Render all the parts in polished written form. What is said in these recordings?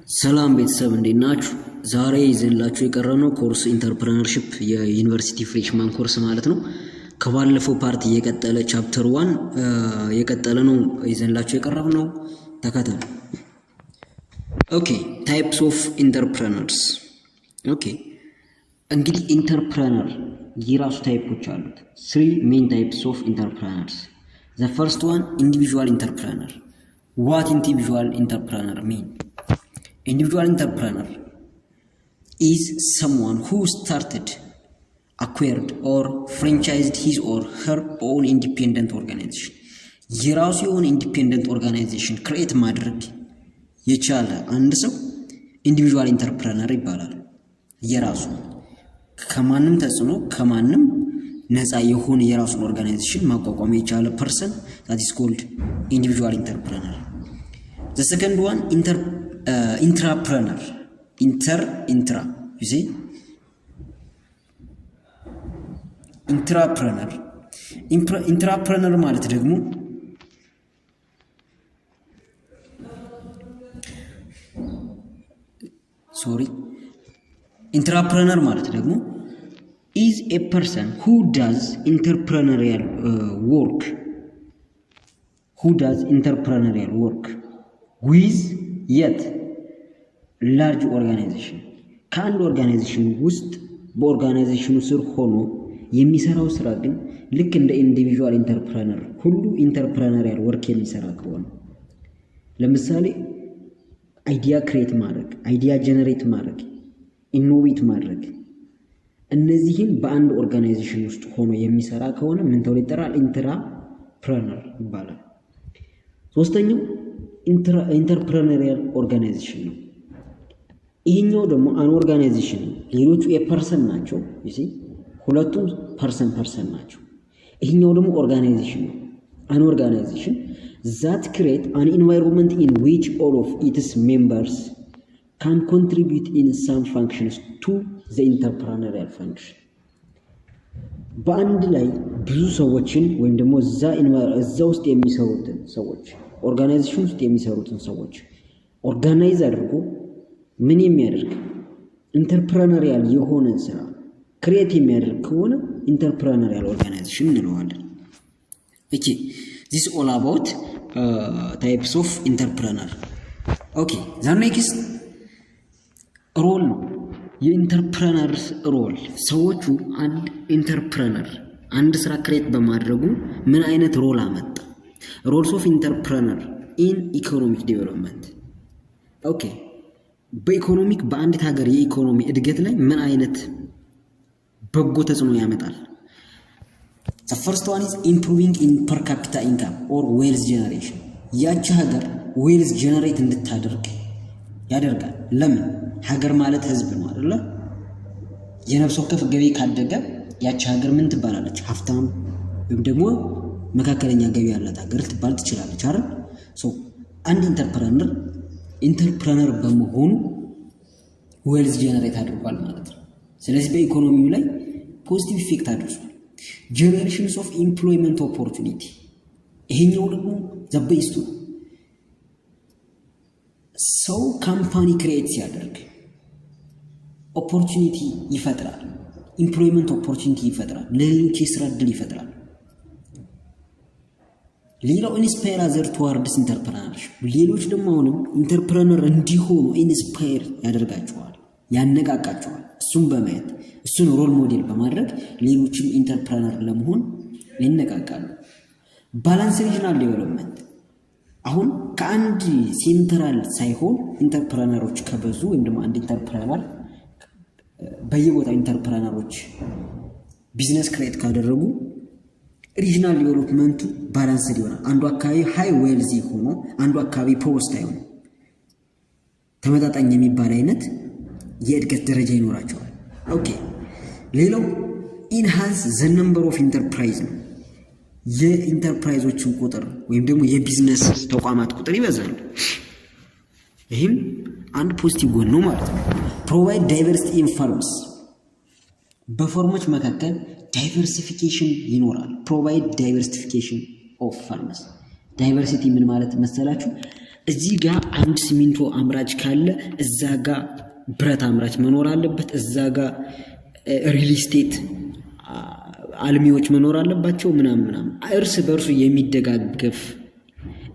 ሰላም ቤተሰብ እንዴት ናችሁ? ዛሬ ይዘንላችሁ የቀረበው ኮርስ ኢንተርፕረነርሺፕ የዩኒቨርሲቲ ፍሬሽማን ኮርስ ማለት ነው። ከባለፈው ፓርት የቀጠለ ቻፕተር 1 የቀጠለ ነው ይዘንላችሁ የቀረበው። ተከታተሉ። ኦኬ ታይፕስ ኦፍ ኢንተርፕረነርስ። ኦኬ እንግዲህ ኢንተርፕረነር የራሱ ታይፖች አሉት። 3 ሜን ታይፕስ ኦፍ ኢንተርፕረነርስ። The first one, individual entrepreneur. What individual entrepreneur mean? Individual entrepreneur is someone who started, acquired or franchised his or her own independent organization. የራሱ የሆነ ኢንዲፔንደንት ኦርጋናይዜሽን ክሬት ማድረግ የቻለ አንድ ሰው ኢንዲቪጁዋል ኢንተርፕረነር ይባላል። የራሱ ከማንም ተጽዕኖ ከማንም ነፃ የሆነ የራሱን ኦርጋናይዜሽን ማቋቋም የቻለ ፐርሰን that is called individual entrepreneur. The second one, intrapreneur. Intra, you see? Intrapreneur. Intrapreneur ማለት ደግሞ intrapreneur ማለት ደግሞ is a person who does entrepreneurial work with yet large organization. ከአንድ ኦርጋናይዜሽን ውስጥ በኦርጋናይዜሽኑ ስር ሆኖ የሚሰራው ስራ ግን ልክ እንደ ኢንዲቪጁዋል ኢንተርፕረነር ሁሉ ኢንተርፕረነሪያል ወርክ የሚሰራ ከሆነ ለምሳሌ አይዲያ ክሬት ማድረግ፣ አይዲያ ጀነሬት ማድረግ፣ ኢኖቬት ማድረግ እነዚህን በአንድ ኦርጋናይዜሽን ውስጥ ሆኖ የሚሰራ ከሆነ ምን ተብሎ ይጠራል? ኢንትራፕረነር ይባላል። ሶስተኛው ኢንተርፕረነሪያል ኦርጋናይዜሽን ነው። ይሄኛው ደግሞ አን ኦርጋናይዜሽን ነው። ሌሎቹ የፐርሰን ናቸው። እሺ ሁለቱም ፐርሰን ናቸው። ይሄኛው ደግሞ ኦርጋናይዜሽን ነው። አን ኦርጋናይዜሽን that create an environment in which all of its members can contribute in some functions to the entrepreneurial function. በአንድ ላይ ብዙ ሰዎችን ወይም ደግሞ እዛ ውስጥ የሚሰሩትን ሰዎች ኦርጋናይዜሽን ውስጥ የሚሰሩትን ሰዎች ኦርጋናይዝ አድርጎ ምን የሚያደርግ ኢንተርፕረነሪያል የሆነ ስራ ክሬት የሚያደርግ ከሆነ ኢንተርፕረነሪያል ኦርጋናይዜሽን እንለዋለን። እቺ this all about types of entrepreneur. Okay, the next ሮል ነው የኢንተርፕረነርስ ሮል። ሰዎቹ አንድ ኢንተርፕረነር አንድ ስራ ክሬት በማድረጉ ምን አይነት ሮል አመጣ? ሮልስ ኦፍ ኢንተርፕረነር ኢን ኢኮኖሚክ ዴቨሎፕመንት። ኦኬ በኢኮኖሚክ በአንዲት ሀገር የኢኮኖሚ እድገት ላይ ምን አይነት በጎ ተጽዕኖ ያመጣል? The first one is improving in per capita income or wealth generation. ያቺ ሀገር ዌልዝ ጀነሬት እንድታደርግ ያደርጋል። ለምን? ሀገር ማለት ህዝብ ነው አይደል? የነፍስ ወከፍ ገቢ ካደገ ያቺ ሀገር ምን ትባላለች? ሀብታም ወይም ደግሞ መካከለኛ ገቢ ያላት ሀገር ትባል ትችላለች አይደል? አንድ ኢንተርፕረነር በመሆኑ ዌልዝ ጀነሬት አድርጓል ማለት ነው። ስለዚህ በኢኮኖሚው ላይ ፖዚቲቭ ኢፌክት አድርሷል። ጀነሬሽንስ ኦፍ ኤምፕሎይመንት ኦፖርቹኒቲ። ይሄኛው ደግሞ ዘበይስቱ ሰው ካምፓኒ ክሬት ሲያደርግ ኦፖርቹኒቲ ይፈጥራል። ኤምፕሎይመንት ኦፖርቹኒቲ ይፈጥራል። ለሌሎች የስራ እድል ይፈጥራል። ሌላው ኢንስፓየር አዘር ቱዋርድስ ኢንተርፕረነርሺፕ። ሌሎች ደግሞ አሁንም ኢንተርፕረነር እንዲሆኑ ኢንስፓየር ያደርጋቸዋል፣ ያነቃቃቸዋል። እሱን በማየት እሱን ሮል ሞዴል በማድረግ ሌሎችም ኢንተርፕረነር ለመሆን ይነቃቃሉ። ባላንስ ሪጅናል ዴቨሎፕመንት። አሁን ከአንድ ሴንትራል ሳይሆን ኢንተርፕረነሮች ከበዙ ወይም ደግሞ አንድ ኢንተርፕረነር በየቦታው ኢንተርፕረነሮች ቢዝነስ ክሬት ካደረጉ ሪጅናል ዴቨሎፕመንቱ ባላንስ ይሆናል። አንዱ አካባቢ ሃይ ዌልዚ ሆኖ አንዱ አካባቢ ፖስት አይሆንም። ተመጣጣኝ የሚባል አይነት የእድገት ደረጃ ይኖራቸዋል። ኦኬ ሌላው ኢንሃንስ ዘ ነምበር ኦፍ ኢንተርፕራይዝ ነው። የኢንተርፕራይዞችን ቁጥር ወይም ደግሞ የቢዝነስ ተቋማት ቁጥር ይበዛል። ይህም አንድ ፖዚቲቭ ጎን ነው ማለት ነው። ፕሮቫይድ ዳይቨርሲቲ ኢን ፈርምስ። በፈርሞች መካከል ዳይቨርሲፊኬሽን ይኖራል። ፕሮቫይድ ዳይቨርሲፊኬሽን ኦፍ ፈርምስ። ዳይቨርሲቲ ምን ማለት መሰላችሁ? እዚህ ጋር አንድ ሲሚንቶ አምራች ካለ እዛ ጋር ብረት አምራች መኖር አለበት። እዛ ጋር ሪል ስቴት አልሚዎች መኖር አለባቸው ምናምን እርስ በርሱ የሚደጋገፍ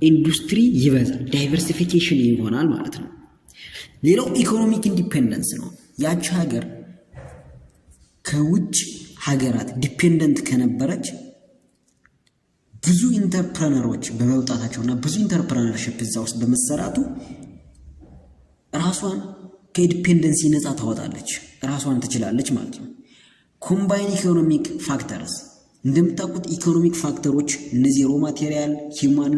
ኢንዱስትሪ ይበዛል፣ ዳይቨርሲፊኬሽን ይሆናል ማለት ነው። ሌላው ኢኮኖሚክ ኢንዲፔንደንስ ነው። ያቺ ሀገር ከውጭ ሀገራት ዲፔንደንት ከነበረች ብዙ ኢንተርፕረነሮች በመውጣታቸውና ብዙ ኢንተርፕረነርሺፕ እዛ ውስጥ በመሰራቱ ራሷን ከዲፔንደንሲ ነፃ ታወጣለች፣ ራሷን ትችላለች ማለት ነው። ኮምባይን ኢኮኖሚክ ፋክተርስ እንደምታውቁት ኢኮኖሚክ ፋክተሮች እነዚህ ሮ ማቴሪያል፣ ሂውማን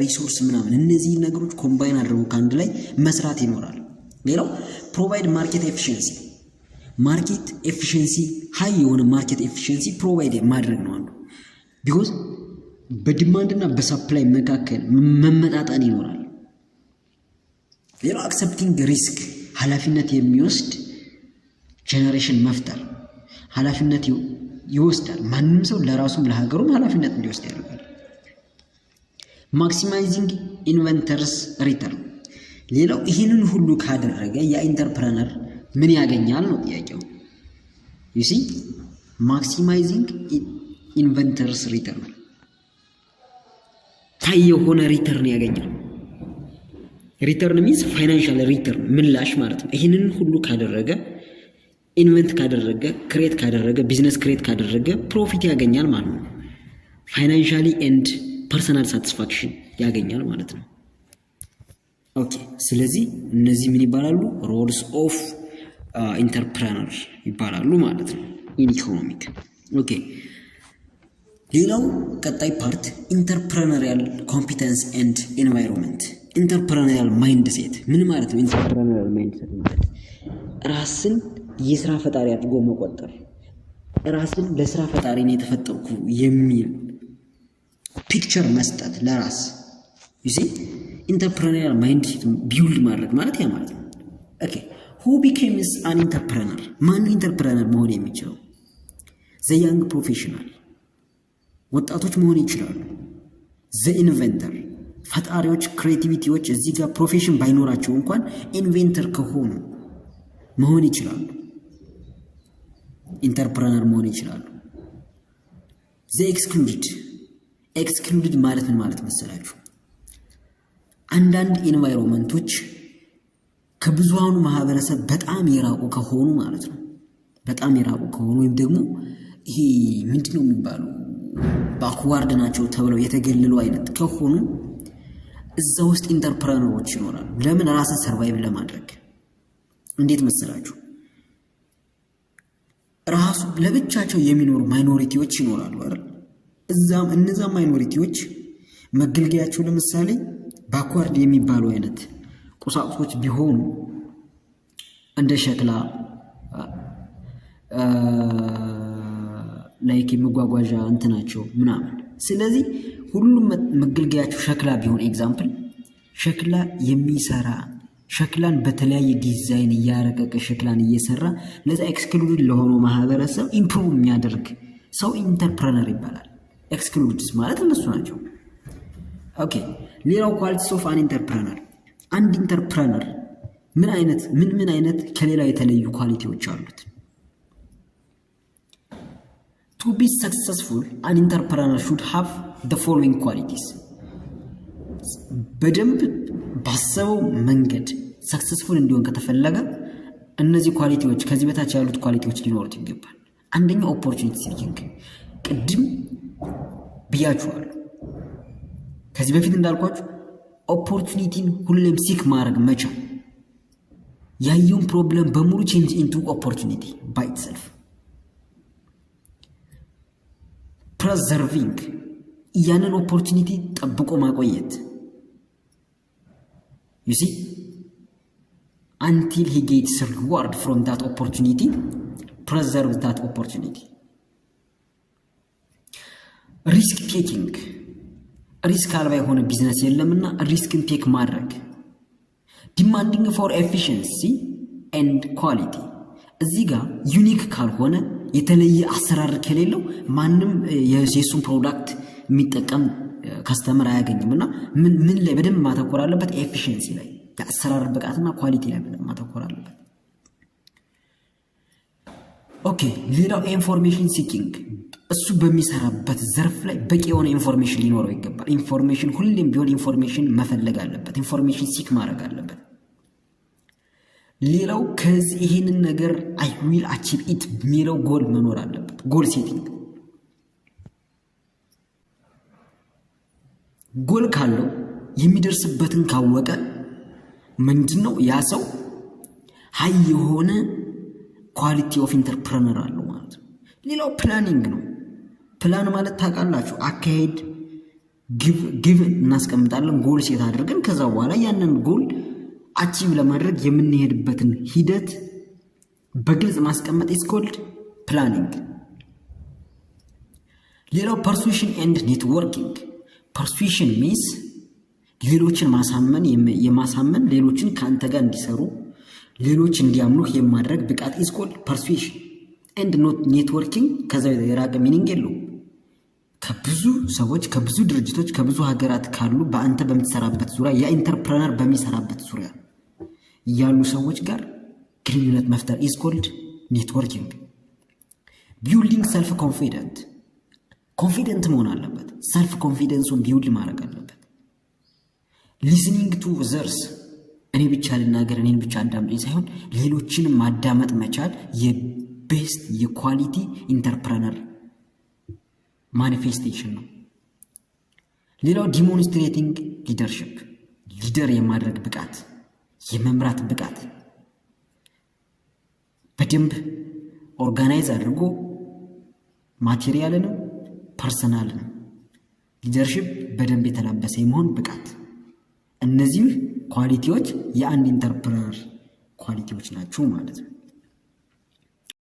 ሪሶርስ ምናምን እነዚህ ነገሮች ኮምባይን አድርጎ ከአንድ ላይ መስራት ይኖራል። ሌላው ፕሮቫይድ ማርኬት ኤፊሽንሲ፣ ማርኬት ኤፊሽንሲ ሃይ የሆነ ማርኬት ኤፊሽንሲ ፕሮቫይድ ማድረግ ነው አንዱ። ቢኮዝ በዲማንድ እና በሰፕላይ መካከል መመጣጠን ይኖራል። ሌላው አክሰፕቲንግ ሪስክ፣ ኃላፊነት የሚወስድ ጄኔሬሽን መፍጠር፣ ኃላፊነት ይወስዳል። ማንም ሰው ለራሱም ለሀገሩም ኃላፊነት እንዲወስድ ያደርጋል። ማክሲማይዚንግ ኢንቨንተርስ ሪተርን። ሌላው ይህንን ሁሉ ካደረገ የኢንተርፕረነር ምን ያገኛል ነው ጥያቄው። ዩሲ ማክሲማይዚንግ ኢንቨንተርስ ሪተርን ታይ የሆነ ሪተርን ያገኛል። ሪተርን ሚንስ ፋይናንሻል ሪተርን ምላሽ ማለት ነው። ይህንን ሁሉ ካደረገ ኢንቨንት ካደረገ ክሬት ካደረገ ቢዝነስ ክሬት ካደረገ ፕሮፊት ያገኛል ማለት ነው። ፋይናንሻሊ ኤንድ ፐርሰናል ሳቲስፋክሽን ያገኛል ማለት ነው። ኦኬ፣ ስለዚህ እነዚህ ምን ይባላሉ? ሮልስ ኦፍ ኢንተርፕረነር ይባላሉ ማለት ነው ኢን ኢኮኖሚክ። ኦኬ፣ ሌላው ቀጣይ ፓርት ኢንተርፕረነሪያል ኮምፒተንስ ኤንድ ኤንቫይሮንመንት። ኢንተርፕረነሪያል ማይንድ ሴት ምን ማለት ነው? ኢንተርፕረነሪያል ማይንድ ሴት ማለት ራስን የስራ ፈጣሪ አድርጎ መቆጠር፣ ራስን ለስራ ፈጣሪ ነው የተፈጠርኩ የሚል ፒክቸር መስጠት ለራስ ዩሲ ኢንተርፕረነሪያል ማይንድ ሴት ቢውልድ ማድረግ ማለት ያ ማለት ነው። ኦኬ who becomes an entrepreneur? ማን ኢንተርፕረነር መሆን የሚችለው? ዘ ያንግ ፕሮፌሽናል ወጣቶች መሆን ይችላሉ። ዘ ኢንቨንተር ፈጣሪዎች፣ ክሬቲቪቲዎች እዚህ ጋር ፕሮፌሽን ባይኖራቸው እንኳን ኢንቨንተር ከሆኑ መሆን ይችላሉ፣ ኢንተርፕረነር መሆን ይችላሉ። ዘ ኤክስክሉድድ ማለት ምን ማለት መሰላችሁ? አንዳንድ ኢንቫይሮንመንቶች ከብዙሃኑ ማህበረሰብ በጣም የራቁ ከሆኑ ማለት ነው። በጣም የራቁ ከሆኑ ወይም ደግሞ ይሄ ምንድነው የሚባሉ ባክዋርድ ናቸው ተብለው የተገለሉ አይነት ከሆኑ እዛ ውስጥ ኢንተርፕረነሮች ይኖራሉ። ለምን? ራስን ሰርቫይቭ ለማድረግ። እንዴት መሰላችሁ? ራሱ ለብቻቸው የሚኖሩ ማይኖሪቲዎች ይኖራሉ አይደል? እዛም እነዛ ማይኖሪቲዎች መገልገያቸው ለምሳሌ ባክዋርድ የሚባሉ አይነት ቁሳቁሶች ቢሆኑ እንደ ሸክላ ላይክ የመጓጓዣ እንትናቸው ምናምን። ስለዚህ ሁሉም መገልገያቸው ሸክላ ቢሆን ኤግዛምፕል ሸክላ የሚሰራ ሸክላን በተለያየ ዲዛይን እያረቀቀ ሸክላን እየሰራ ለዛ ኤክስክሉድድ ለሆነው ማህበረሰብ ኢምፕሩቭ የሚያደርግ ሰው ኢንተርፕረነር ይባላል። ኤክስክሉድስ ማለት እነሱ ናቸው። ኦኬ፣ ሌላው ኳሊቲስ ኦፍ አን ኢንተርፕረነር። አንድ ኢንተርፕረነር ምን አይነት ከሌላ የተለዩ ኳሊቲዎች አሉት? To be successful, an entrepreneur should have the following qualities. በደንብ ባሰበው መንገድ ሰክሰስፉል እንዲሆን ከተፈለገ እነዚህ ኳሊቲዎች ከዚህ በታች ያሉት ኳሊቲዎች ሊኖሩት ይገባል። አንደኛው ኦፖርቹኒቲ ሲኪንግ፣ ቅድም ብያችኋለሁ። ከዚህ በፊት እንዳልኳችሁ ኦፖርቹኒቲን ሁሌም ሲክ ማድረግ መቻል፣ ያየውን ፕሮብለም በሙሉ ቼንጅ ኢንቱ ኦፖርቹኒቲ ባይ ኢትሰልፍ። ፕሬዘርቪንግ ያንን ኦፖርቹኒቲ ጠብቆ ማቆየት you see until he gets reward from that opportunity, preserve that opportunity. risk taking ሪስክ አልባ የሆነ ቢዝነስ የለምና ሪስክን ቴክ ማድረግ። demanding for efficiency and quality እዚህ ጋር ዩኒክ ካልሆነ የተለየ አሰራር ከሌለው ማንም የሱን ፕሮዳክት የሚጠቀም ከስተመር አያገኝም እና ምን ላይ በደንብ ማተኮር አለበት? ኤፊሽንሲ ላይ፣ የአሰራር ብቃትና ኳሊቲ ላይ በደንብ ማተኮር አለበት። ኦኬ ሌላው ኢንፎርሜሽን ሲኪንግ፣ እሱ በሚሰራበት ዘርፍ ላይ በቂ የሆነ ኢንፎርሜሽን ሊኖረው ይገባል። ኢንፎርሜሽን ሁሌም ቢሆን ኢንፎርሜሽን መፈለግ አለበት። ኢንፎርሜሽን ሲክ ማድረግ አለበት። ሌላው ከዚህ ይህንን ነገር አይ ዊል አቺቭ ኢት የሚለው ጎል መኖር አለበት። ጎል ሴቲንግ፣ ጎል ካለው የሚደርስበትን ካወቀ ምንድነው ያ ሰው ሀይ የሆነ ኳሊቲ ኦፍ ኢንተርፕረነር አለው ማለት ነው። ሌላው ፕላኒንግ ነው። ፕላን ማለት ታውቃላችሁ፣ አካሄድ ግብ እናስቀምጣለን፣ ጎል ሴት አድርገን ከዛ በኋላ ያንን ጎል አቺቭ ለማድረግ የምንሄድበትን ሂደት በግልጽ ማስቀመጥ ኢዝ ኮልድ ፕላኒንግ። ሌላው ፐርሱሽን ኤንድ ኔትወርኪንግ። ፐርሱሽን ሚንስ ሌሎችን የማሳመን ሌሎችን ከአንተ ጋር እንዲሰሩ ሌሎች እንዲያምኑህ የማድረግ ብቃት ኢዝ ኮልድ ፐርሱሽን ኤንድ ኔትወርኪንግ። ከዛ የራቀ ሚኒንግ የለውም። ከብዙ ሰዎች ከብዙ ድርጅቶች ከብዙ ሀገራት ካሉ በአንተ በምትሰራበት ዙሪያ የኢንተርፕረነር በሚሰራበት ዙሪያ ያሉ ሰዎች ጋር ግንኙነት መፍጠር ኢዝ ኮልድ ኔትወርኪንግ። ቢውልዲንግ ሰልፍ ኮንፊደንት፣ ኮንፊደንት መሆን አለበት። ሰልፍ ኮንፊደንሱን ቢውልድ ማድረግ አለበት። ሊስኒንግ ቱ ዘርስ፣ እኔ ብቻ ልናገር እኔን ብቻ አዳምጠኝ ሳይሆን ሌሎችንም ማዳመጥ መቻል የቤስት የኳሊቲ ኢንተርፕረነር ማኒፌስቴሽን ነው። ሌላው ዲሞንስትሬቲንግ ሊደርሽፕ፣ ሊደር የማድረግ ብቃት፣ የመምራት ብቃት በደንብ ኦርጋናይዝ አድርጎ ማቴሪያልንም ፐርሰናልንም ሊደርሽፕ በደንብ የተላበሰ የመሆን ብቃት። እነዚህ ኳሊቲዎች የአንድ ኢንተርፕረነር ኳሊቲዎች ናቸው ማለት ነው።